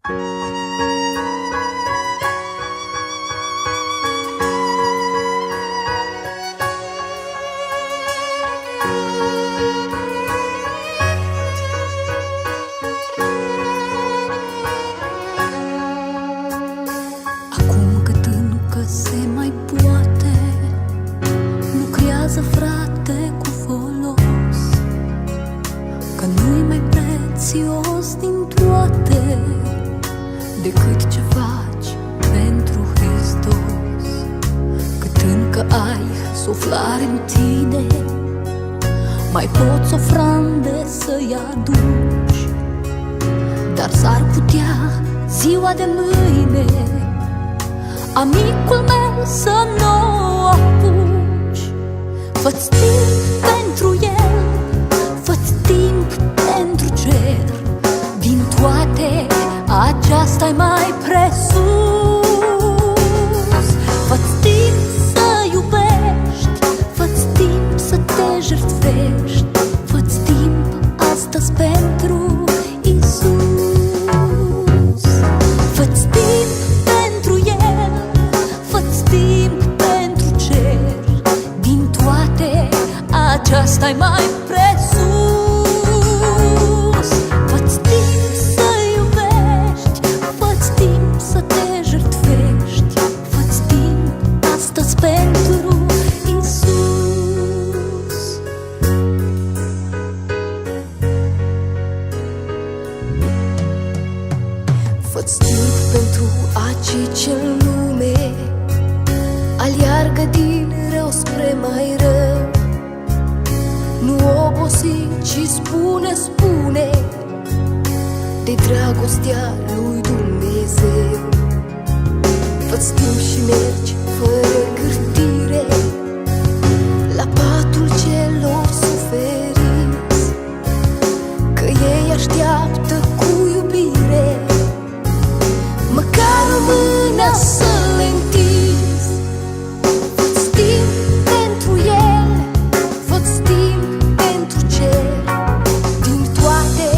Acum cât încă se mai poate, lucrează frate cu folos, că nu-i mai prețios din toate decât ce faci pentru Hristos. Cât încă ai suflare în tine, mai poți ofrande să-i aduci, dar s-ar putea ziua de mâine, amicul meu, să nu o apuci. Fă-ți timp pentru el, fă-ți timp pentru cer, din toate aceasta-i mai presus. Fă-ți timp să iubești, fă-ți timp să te jertfești, fă-ți timp astăzi pentru Iisus. Fă-ți timp pentru el, fă-ți timp pentru cer, din toate aceasta-i mai presus. Fă-ți timp să iubești, fă-ți timp să te jertfești, fă-ți timp astăzi pentru Iisus. Fă-ți timp pentru acei ce în lume aleargă din rău spre mai rău. Nu obosi, ci spune, spune de dragostea lui Dumnezeu. Fă-ți timp și mergi fără cârtire la patul celor suferiți, că ei așteaptă cu iubire măcar o mână să le întinzi. Fă-ți timp pentru el, fă-ți timp pentru cer, din toate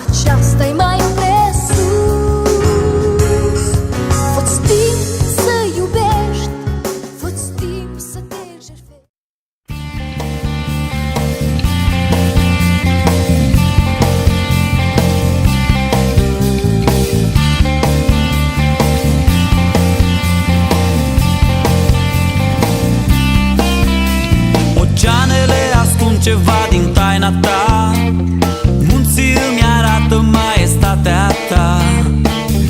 aceasta-i mai presus. Fă-ți timp să iubești, fă-ți timp să te jertfești. Oceanele ascund ceva din taina ta, munții îmi arată maestatea ta.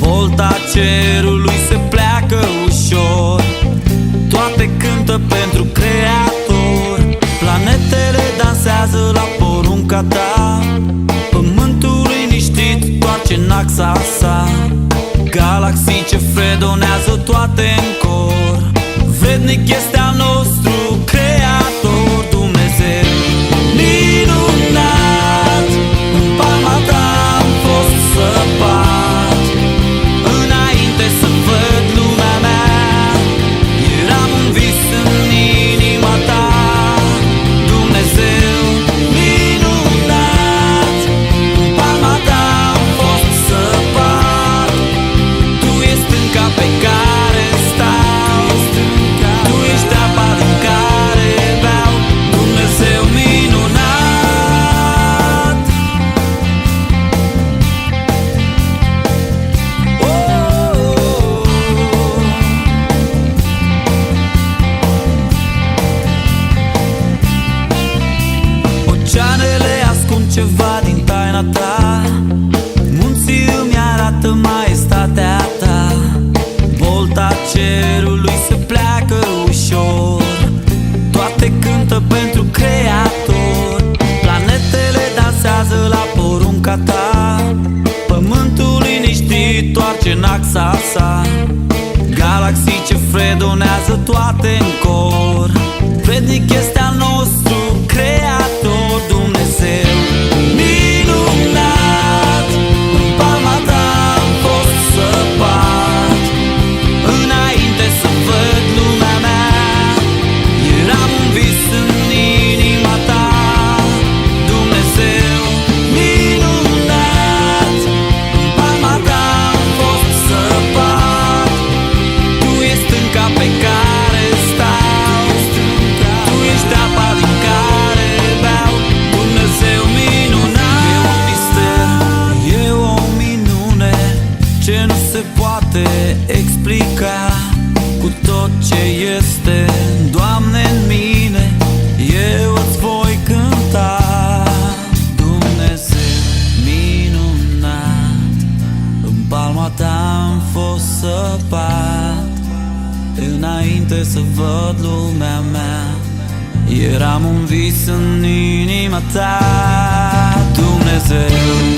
Volta cerului se pleacă ușor, toate cântă pentru Creator. Planetele dansează la porunca ta, pământul liniștit toarce în axa sa. Galaxii ce fredonează toate în cor, vrednic este al nostru Creator Dumnezeu. Minunat, în palma ta am fost săpat, înainte să văd lumea mea, eram un vis în inima ta. Dumnezeu, minunat, în palma ta am fost săpat, tu ești stânca pe care stau, tu ești apa din care beau. Dumnezeu minunat, Oceanele ascund ceva din taina ta, munții îmi arată maestatea ta. Volta cerului se pleacă ușor, toate cântă pentru Creator. Planetele dansează la porunca ta, pământul liniștit toarce în axa sa. Galaxii ce fredonează toate în cor, vrednic este al nostru Creator Dumnezeu. Minunat, în palma ta am fost săpat, înainte să văd lumea mea, eram un vis în inima ta. Dumnezeu minunat, în palma ta am săpat înainte să văd lumea mea. Eram un vis în inima ta, Dumnezeu.